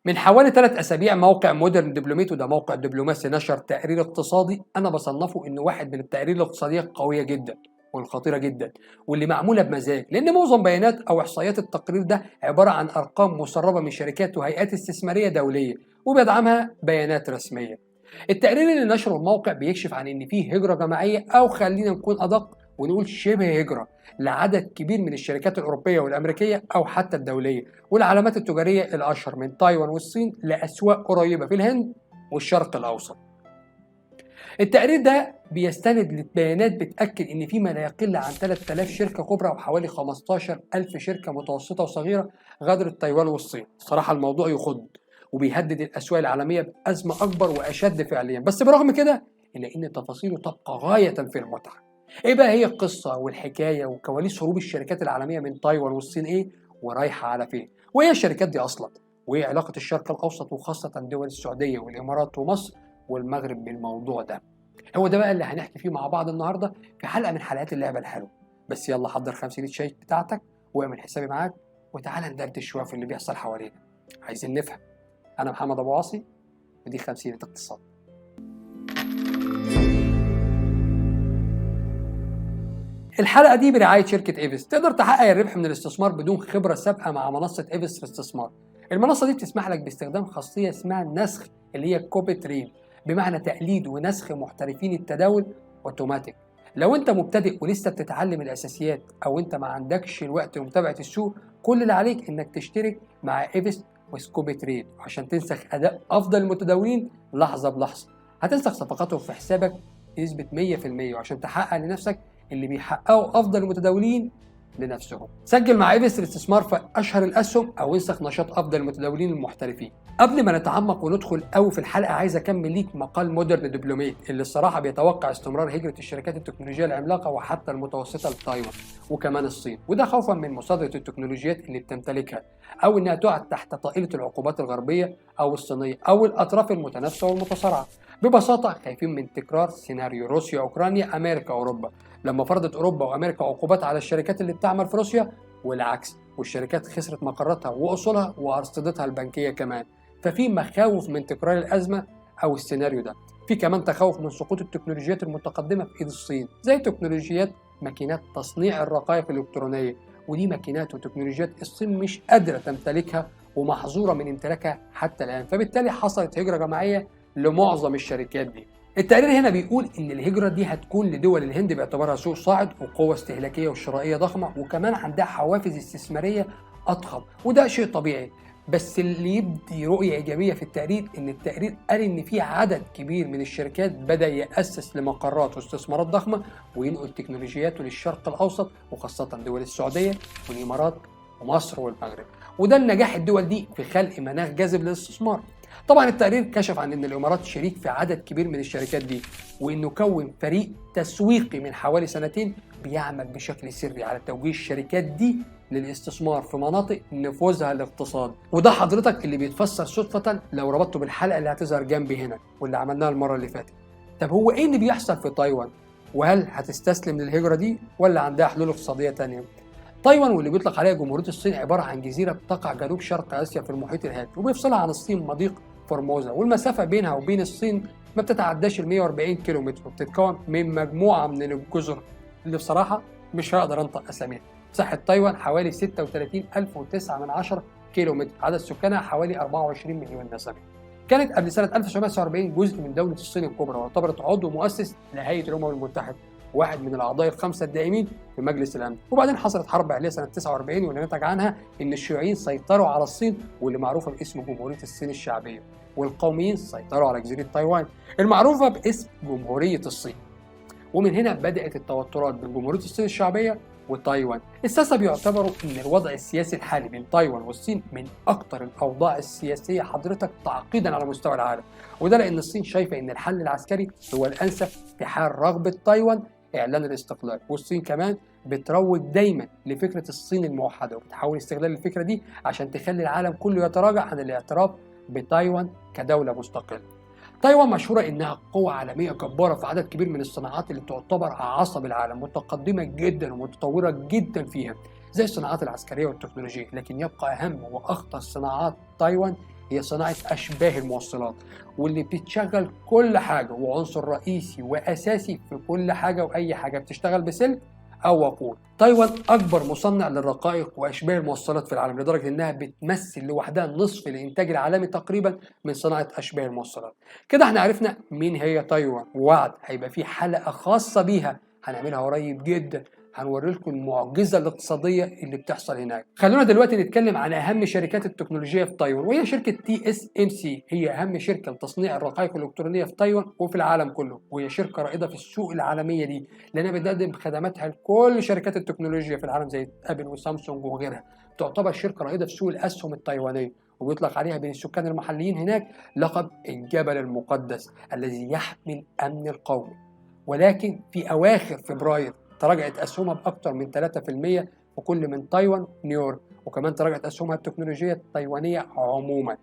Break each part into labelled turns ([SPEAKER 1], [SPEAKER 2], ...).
[SPEAKER 1] من حوالي 3 أسابيع موقع مودرن دبلوميت، وده موقع دبلوماسي، نشر تقرير اقتصادي أنا بصنفه إنه واحد من التقارير الاقتصادية القوية جدا والخطيرة جدا، واللي معمولة بمزاج، لأن معظم بيانات أو إحصائيات التقرير ده عبارة عن أرقام مسربة من شركات وهيئات استثمارية دولية وبيدعمها بيانات رسمية. التقرير اللي نشره الموقع بيكشف عن إن فيه هجرة جماعية، أو خلينا نكون أدق ونقول شبه هجرة، لعدد كبير من الشركات الأوروبية والأمريكية أو حتى الدولية والعلامات التجارية الأشهر من تايوان والصين لأسواق قريبة في الهند والشرق الأوسط. التقرير ده بيستند لبيانات بتأكد إن في ما لا يقل عن 3000 شركة كبرى وحوالي 15000 شركة متوسطة وصغيرة غادرت تايوان والصين. صراحة الموضوع يخض وبيهدد الأسواق العالمية بأزمة أكبر وأشد فعليا، بس برغم كده إلا إن تفاصيله تبقى غاية في المتعة. إيه بقى هي القصة والحكاية وكواليس هروب الشركات العالمية من تايوان والصين إيه؟ ورايحة على فين؟ وإيه الشركات دي أصلا؟ وإيه علاقة الشرق الأوسط وخاصة دول السعودية والإمارات ومصر والمغرب بالموضوع ده؟ هو ده بقى اللي هنحكي فيه مع بعض النهارده في حلقه من حلقات اللعبه الحلوه. بس يلا حضر 50 شاي بتاعتك واعمل حسابي معاك، وتعالى ندردش شويه في اللي بيحصل حوالينا. عايزين نفهم. انا محمد ابو عاصي، ودي 50 اقتصاد. الحلقه دي برعايه شركه ايفس. تقدر تحقق الربح من الاستثمار بدون خبره سابقه مع منصه ايفس للاستثمار. المنصه دي بتسمح لك باستخدام خاصيه اسمها النسخ، اللي هي كوبي تريد، بمعنى تقليد ونسخ محترفين التداول اوتوماتيك. لو انت مبتدئ ولسه بتتعلم الاساسيات، او انت ما عندكش الوقت لمتابعه السوق، كل اللي عليك انك تشترك مع ايفس وسكوبي تريد عشان تنسخ اداء افضل المتداولين لحظه بلحظه. هتنسخ صفقاتهم في حسابك بنسبه 100%، وعشان تحقق لنفسك اللي بيحققوا افضل المتداولين لنفسهم. سجل مع ايبس الاستثمار في اشهر الاسهم، او انسخ نشاط افضل المتداولين المحترفين. قبل ما نتعمق وندخل قوي في الحلقه، عايز اكمل ليك مقال مودرن دبلوميت اللي الصراحه بيتوقع استمرار هجره الشركات التكنولوجيه العملاقه وحتى المتوسطه لتايوان وكمان الصين، وده خوفا من مصادره التكنولوجيات اللي بتمتلكها، او انها تقع تحت طائله العقوبات الغربيه او الصينيه او الاطراف المتنافسه والمتصارعه. ببساطه خايفين من تكرار سيناريو روسيا اوكرانيا امريكا اوروبا، لما فرضت اوروبا وامريكا عقوبات على الشركات اللي بتعمل في روسيا والعكس، والشركات خسرت مقراتها واصولها وارصدتها البنكيه كمان. ففي مخاوف من تكرار الازمه او السيناريو ده. في كمان تخوف من سقوط التكنولوجيات المتقدمه في ايد الصين، زي تكنولوجيات ماكينات تصنيع الرقائق الالكترونيه، ودي ماكينات وتكنولوجيات الصين مش قادره تمتلكها ومحظوره من امتلاكها حتى الان، فبالتالي حصلت هجره جماعيه لمعظم الشركات دي. التقرير هنا بيقول ان الهجره دي هتكون لدول الهند باعتبارها سوق صاعد وقوه استهلاكيه وشرائيه ضخمه، وكمان عندها حوافز استثماريه اضخم، وده شيء طبيعي. بس اللي يبدي رؤيه ايجابيه في التقرير ان التقرير قال ان في عدد كبير من الشركات بدا ياسس لمقرات واستثمارات ضخمه وينقل تكنولوجياته للشرق الاوسط، وخاصه دول السعوديه والامارات ومصر والمغرب، وده النجاح الدول دي في خلق مناخ جاذب للاستثمار. طبعا التقرير كشف عن ان الامارات شريك في عدد كبير من الشركات دي، وانه كون فريق تسويقي من حوالي سنتين بيعمل بشكل سري على توجيه الشركات دي للاستثمار في مناطق نفوذها الاقتصادي، وده حضرتك اللي بيتفسر صدفة لو ربطته بالحلقة اللي هتظهر جنبي هنا واللي عملناها المرة اللي فاتت. طب هو ايه اللي بيحصل في تايوان؟ وهل هتستسلم للهجرة دي ولا عندها حلول اقتصادية تانية؟ تايوان، واللي بيطلق عليها جمهورية الصين، عبارة عن جزيرة بتقع جنوب شرق آسيا في المحيط الهادي، وبيفصلها عن الصين مضيق فورموزا، والمسافة بينها وبين الصين ما بتتعداش ال 140 كيلومتر، وبتتكون من مجموعة من الجزر اللي بصراحة مش هقدر أنطق أساميها. مساحة تايوان حوالي 36,009 كيلومتر، عدد سكانها حوالي 24 مليون نسمة. كانت قبل سنة 1949 جزء من دولة الصين الكبرى، واعتبرت عضو مؤسس لهيئة الأمم المتحدة، واحد من الأعضاء الخمسة الدائمين في مجلس الأمن. وبعدين حصلت حرب أهلية سنة 49، واللي نتج عنها إن الشيوعيين سيطروا على الصين، واللي معروفة باسم جمهورية الصين الشعبية، والقوميين سيطروا على جزيرة تايوان المعروفة باسم جمهورية الصين. ومن هنا بدأت التوترات بين جمهورية الصين الشعبية وتايوان. الساسة بيعتبروا ان الوضع السياسي الحالي بين تايوان والصين من اكتر الاوضاع السياسية حضرتك تعقيدا على مستوى العالم، وده لان الصين شايفة ان الحل العسكري هو الانسب في حال رغبة تايوان اعلان الاستقلال، والصين كمان بتروج دايما لفكرة الصين الموحدة، وبتحاول استغلال الفكرة دي عشان تخلي العالم كله يتراجع عن الاعتراف بتايوان كدولة مستقلة. تايوان مشهورة إنها قوة عالمية جبارة في عدد كبير من الصناعات اللي تعتبر عصب العالم، متقدمة جدا ومتطورة جدا فيها زي الصناعات العسكرية والتكنولوجية، لكن يبقى أهم وأخطر صناعات تايوان هي صناعة أشباه الموصلات، واللي بتشغل كل حاجة وعنصر رئيسي وأساسي في كل حاجة وأي حاجة بتشتغل بسلك أو وقود. تايوان أكبر مصنع للرقائق وأشباه الموصلات في العالم، لدرجة إنها بتمثل لوحدها نصف الإنتاج العالمي تقريبا من صناعة أشباه الموصلات. كده احنا عرفنا مين هي تايوان، ووعد هيبقى في حلقة خاصة بيها هنعملها قريب جدا، هنوري لكم المعجزة الاقتصادية اللي بتحصل هناك. خلونا دلوقتي نتكلم عن أهم شركات التكنولوجيا في تايوان، وهي شركة TSMC. هي أهم شركة لتصنيع الرقائق الإلكترونية في تايوان وفي العالم كله، وهي شركة رائدة في السوق العالمية دي، لأنها بتقدم خدماتها لكل شركات التكنولوجيا في العالم زي أبل وسامسونج وغيرها. تعتبر شركة رائدة في سوق الأسهم التايوانية، وبيطلق عليها بين السكان المحليين هناك لقب الجبل المقدس الذي يحمي الأمن القومي. ولكن في أواخر فبراير تراجعت أسهمها بأكثر من 3% في كل من تايوان نيويورك، وكمان تراجعت أسهمها التكنولوجية التايوانية عموما.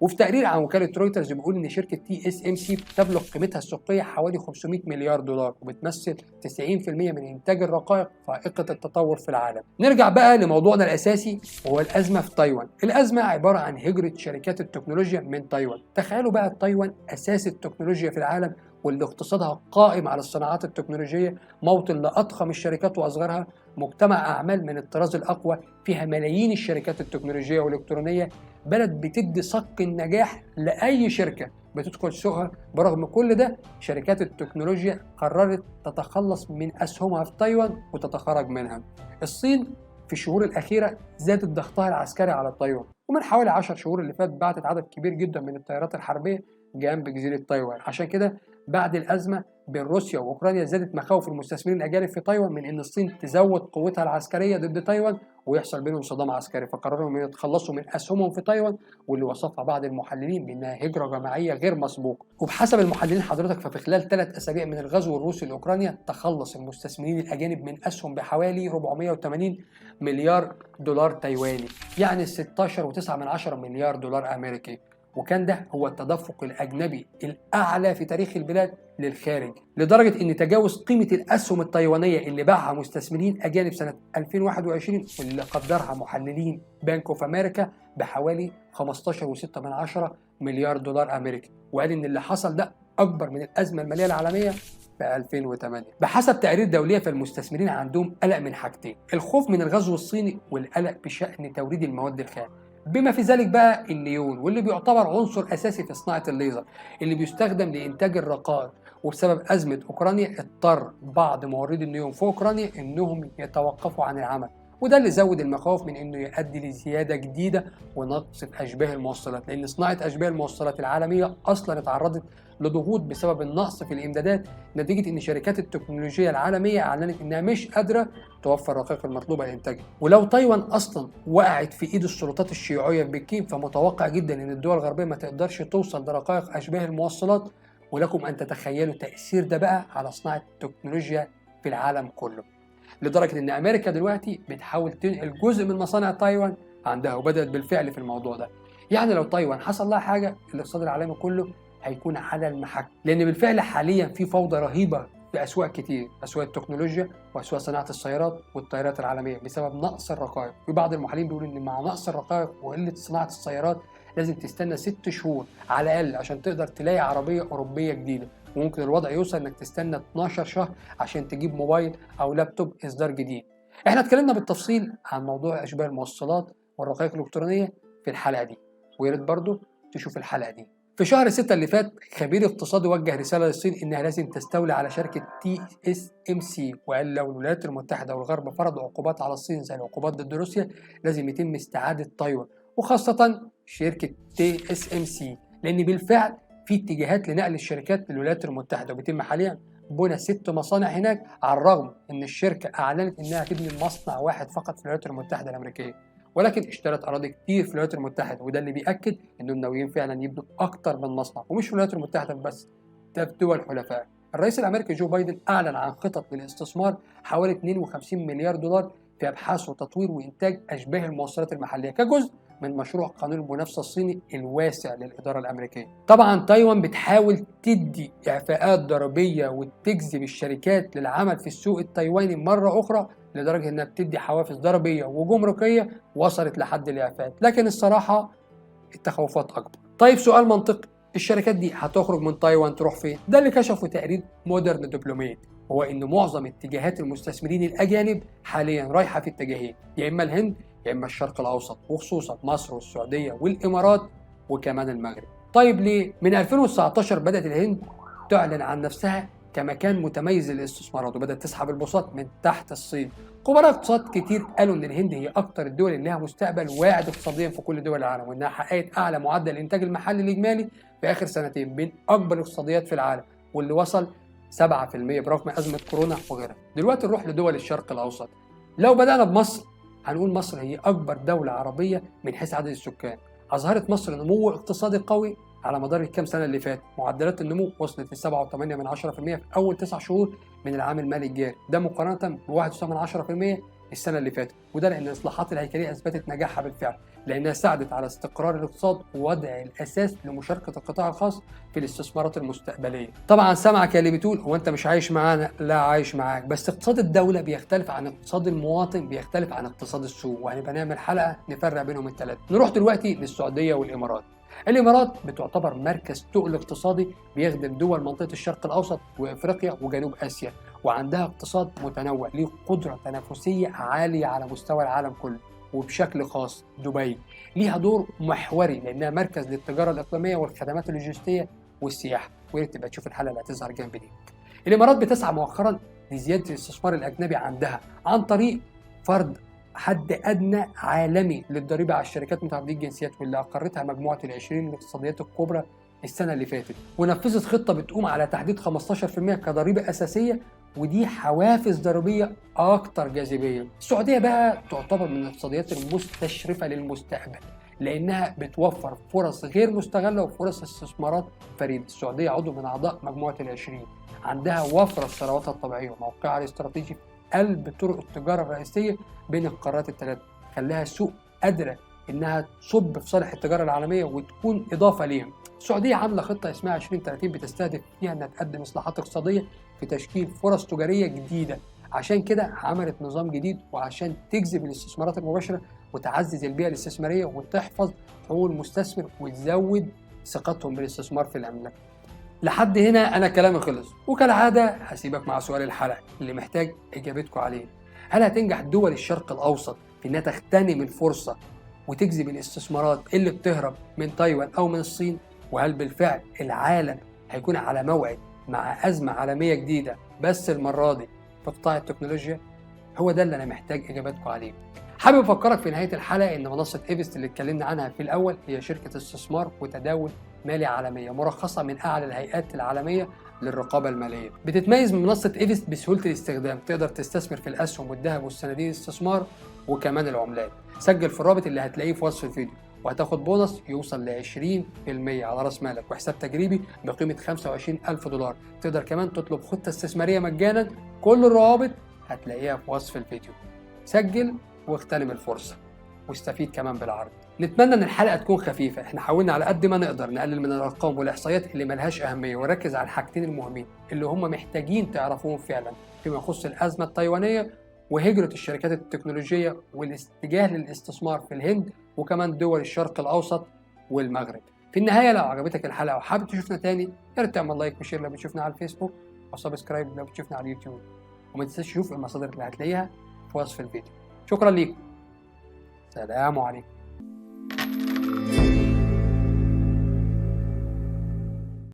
[SPEAKER 1] وفي تقرير عن وكالة رويترز بيقول إن شركة TSMC بتبلغ قيمتها السوقية حوالي 500 مليار دولار، وبتمثل 90% من إنتاج الرقائق فائقة التطور في العالم. نرجع بقى لموضوعنا الأساسي وهو الأزمة في تايوان. الأزمة عبارة عن هجرة شركات التكنولوجيا من تايوان. تخيلوا بقى تايوان أساس التكنولوجيا في العالم، واللي اقتصادها قائم على الصناعات التكنولوجية، موطن لأضخم الشركات وأصغرها، مجتمع أعمال من الطراز الأقوى، فيها ملايين الشركات التكنولوجية والإلكترونية، بلد بتدي صك النجاح لأي شركة بتدخل سوقها. برغم كل ده شركات التكنولوجيا قررت تتخلص من أسهمها في تايوان وتتخرج منها. الصين في الشهور الأخيرة زادت ضغطها العسكري على تايوان، ومن حوالي 10 شهور اللي فات بعتت عدد كبير جدا من الطيارات الحربية جنب جزيرة تايوان. عشان كده بعد الأزمة بين روسيا وأوكرانيا زادت مخاوف المستثمرين الأجانب في تايوان من أن الصين تزود قوتها العسكرية ضد تايوان ويحصل بينهم صدام عسكري، فقرروا ان يتخلصوا من اسهمهم في تايوان، واللي وصفها بعض المحللين بانها هجره جماعيه غير مسبوقه. وبحسب المحللين حضرتك ففي خلال 3 أسابيع من الغزو الروسي لاوكرانيا تخلص المستثمرين الاجانب من اسهم بحوالي 480 مليار دولار تايواني، يعني 16.9 مليار دولار امريكي. وكان ده هو التدفق الأجنبي الأعلى في تاريخ البلاد للخارج، لدرجة أن تجاوز قيمة الأسهم التايوانية اللي باعها مستثمرين أجانب سنة 2021 واللي قدرها محللين بنك أوف أمريكا بحوالي 15.6 مليار دولار أمريكي، وقال أن اللي حصل ده أكبر من الأزمة المالية العالمية في 2008. بحسب تقارير دولية فالمستثمرين عندهم قلق من حاجتين: الخوف من الغزو الصيني والقلق بشأن توريد المواد الخام، بما في ذلك بقى النيون، واللي بيعتبر عنصر أساسي في صناعة الليزر اللي بيستخدم لإنتاج الرقائق. وبسبب أزمة أوكرانيا اضطر بعض موردي النيون في أوكرانيا إنهم يتوقفوا عن العمل، وده اللي زود المخاوف من إنه يؤدي لزيادة جديدة ونقص في أشباه الموصلات، لأن صناعة أشباه الموصلات العالمية أصلا اتعرضت لضغوط بسبب النقص في الإمدادات، نتيجة إن شركات التكنولوجيا العالمية أعلنت إنها مش قادرة توفر الرقائق المطلوبة لإنتاجها. ولو تايوان أصلا وقعت في إيد السلطات الشيوعية في بكين، فمتوقع جدا إن الدول الغربية ما تقدرش توصل لرقائق أشباه الموصلات، ولكم أن تتخيلوا تأثير ده بقى على صناعة التكنولوجيا في العالم كله، لدرجة إن أمريكا دلوقتي بتحاول تنقل جزء من مصانع تايوان عندها، وبدأت بالفعل في الموضوع ده. يعني لو تايوان حصل لها حاجة الاقتصاد العالمي كله هيكون على المحك، لأن بالفعل حاليا في فوضى رهيبة في أسواق كتير، أسواق التكنولوجيا وأسواق صناعة السيارات والطائرات العالمية، بسبب نقص الرقائق. في بعض المحللين بيقولوا إن مع نقص الرقائق وقلة صناعة السيارات لازم تستنى 6 شهور على الأقل عشان تقدر تلاقي عربية أوروبية جديدة، وممكن الوضع يوصل إنك تستنى 12 شهر عشان تجيب موبايل أو لابتوب إصدار جديد. إحنا اتكلمنا بالتفصيل عن موضوع أشباه الموصلات والرقائق الإلكترونية في الحلقة دي، وياريت برضو تشوف الحلقة دي. في شهر 6 اللي فات خبير اقتصادي وجه رسالة للصين إنها لازم تستولي على شركة TSMC، وقال لو الولايات المتحدة والغرب فرضوا عقوبات على الصين زي العقوبات ضد روسيا لازم يتم استعادة تايوان، وخاصة شركة TSMC، لأن بالفعل في اتجاهات لنقل الشركات للولايات المتحدة، وبيتم حاليا بنى 6 مصانع هناك، على الرغم إن الشركة أعلنت إنها تبني مصنع واحد فقط في الولايات المتحدة الأمريكية، ولكن اشترت أراضي كتير في الولايات المتحدة، وده اللي بيأكد إنهم ناويين فعلا يبنوا أكتر من مصنع، ومش في الولايات المتحدة بس، ده في دول حلفاء. الرئيس الأمريكي جو بايدن أعلن عن خطط للاستثمار حوالي 52 مليار دولار في أبحاث وتطوير وإنتاج أشباه الموصلات المحلية كجزء من مشروع قانون المنافسة الصيني الواسع للإدارة الأمريكية. طبعا تايوان بتحاول تدي إعفاءات ضريبية وتجذب الشركات للعمل في السوق التايواني مرة أخرى، لدرجة إنها بتدي حوافز ضريبية وجمركية وصلت لحد الإعفاءات. لكن الصراحة التخوفات اكبر. طيب سؤال منطقي، الشركات دي هتخرج من تايوان تروح فين؟ ده اللي كشفه تقرير مودرن دبلوميت، هو ان معظم اتجاهات المستثمرين الاجانب حاليا رايحه في اتجاهين، يا اما الهند يا اما الشرق الاوسط، وخصوصا مصر والسعوديه والامارات وكمان المغرب. طيب ليه؟ من 2019 بدات الهند تعلن عن نفسها كمكان متميز للاستثمارات، وبدات تسحب البساط من تحت الصين. خبراء اقتصاد كتير قالوا ان الهند هي اكتر الدول اللي لها مستقبل واعد اقتصاديا في كل دول العالم، وانها حققت اعلى معدل الانتاج المحلي الاجمالي في اخر سنتين بين اكبر الاقتصاديات في العالم، واللي وصل 7% برغم ازمه كورونا وغيرها. دلوقتي نروح لدول الشرق الاوسط. لو بدانا بمصر هنقول مصر هي اكبر دوله عربيه من حيث عدد السكان. اظهرت مصر نمو اقتصادي قوي على مدار الكام سنه اللي فاتت، معدلات النمو وصلت ل 7.8% في اول 9 شهور من العام المالي الجاري، ده مقارنه ب 1.9% السنه اللي فاتت، وده لان الاصلاحات الهيكليه اثبتت نجاحها بالفعل، لانها ساعدت على استقرار الاقتصاد ووضع الاساس لمشاركه القطاع الخاص في الاستثمارات المستقبليه. طبعا سامعك يا اللي بتقول هو انت مش عايش معانا، لا عايش معاك، بس اقتصاد الدوله بيختلف عن اقتصاد المواطن، بيختلف عن اقتصاد السوق، وهنبقى نعمل حلقه نفرق بينهم الثلاثه. نروح دلوقتي للسعوديه والامارات. الامارات بتعتبر مركز تقل اقتصادي بيخدم دول منطقه الشرق الاوسط وافريقيا وجنوب اسيا، وعندها اقتصاد متنوع ليه قدره تنافسيه عاليه على مستوى العالم كله، وبشكل خاص دبي ليها دور محوري لانها مركز للتجاره الاقليميه والخدمات اللوجستيه والسياحه، ويا ريت تبقى تشوف الحلقه اللي هتظهر جنب دي. الامارات بتسعى مؤخرا لزياده الاستثمار الاجنبي عندها عن طريق فرض حد ادنى عالمي للضريبه على الشركات متعدده الجنسيات، واللي اقرتها مجموعه ال20 الاقتصاديات الكبرى السنه اللي فاتت، ونفذت خطه بتقوم على تحديد 15% كضريبه اساسيه، ودي حوافز ضريبيه اكتر جاذبيه. السعوديه بقى تعتبر من الاقتصاديات المستشرفه للمستقبل، لانها بتوفر فرص غير مستغله وفرص استثمارات فريده. السعوديه عضو من اعضاء مجموعه ال20، عندها وفره الثروات الطبيعيه وموقعها الاستراتيجي قلب طرق التجاره الرئيسيه بين القارات الثلاثه، خلاها سوق قادره انها تصب في صالح التجاره العالميه وتكون اضافه ليهم. السعوديه عامله خطه اسمها 2030 بتستهدف فيها انها تقدم اصلاحات اقتصاديه في تشكيل فرص تجاريه جديده، عشان كده عملت نظام جديد وعشان تجذب الاستثمارات المباشره وتعزز البيئه الاستثماريه وتحفظ حقوق المستثمر وتزود ثقتهم بالاستثمار في الاملاك. لحد هنا انا كلامي خلص، وكالعاده هسيبك مع سؤال الحلقه اللي محتاج اجابتكم عليه. هل هتنجح دول الشرق الاوسط في انها تغتنم الفرصه وتجذب الاستثمارات اللي بتهرب من تايوان او من الصين؟ وهل بالفعل العالم هيكون على موعد مع ازمه عالميه جديده بس المره دي في قطاع التكنولوجيا؟ هو ده اللي انا محتاج اجابتكم عليه. حابب افكرك في نهايه الحلقه ان منصه ايفست اللي اتكلمنا عنها في الاول هي شركه استثمار وتداول مالي عالميه مرخصه من اعلى الهيئات العالميه للرقابه الماليه. بتتميز من منصه ايفست بسهوله الاستخدام، تقدر تستثمر في الاسهم والذهب والصناديق الاستثمار وكمان العملات. سجل في الرابط اللي هتلاقيه في وصف الفيديو وهتاخد بونص يوصل ل 20% على راس مالك وحساب تجريبي بقيمه $25,000. تقدر كمان تطلب خطه استثماريه مجانا، كل الروابط هتلاقيها في وصف الفيديو. سجل واغتنم الفرصه واستفيد كمان بالعرض. نتمنى ان الحلقه تكون خفيفه، احنا حاولنا على قد ما نقدر نقلل من الارقام والاحصائيات اللي ملهاش اهميه ونركز على الحاجتين المهمين اللي هم محتاجين تعرفوهم فعلا فيما يخص الازمه التايوانيه وهجره الشركات التكنولوجيه والاتجاه للاستثمار في الهند وكمان دول الشرق الاوسط والمغرب. في النهايه لو عجبتك الحلقه وحابب تشوفنا تاني يا ريت تعمل لايك وشير لو بتشوفنا على الفيسبوك وسبسكرايب لو بتشوفنا على اليوتيوب، وما تنساش تشوف المصادر اللي هتلاقيها في وصف الفيديو. شكرا ليكم، سلام عليكم.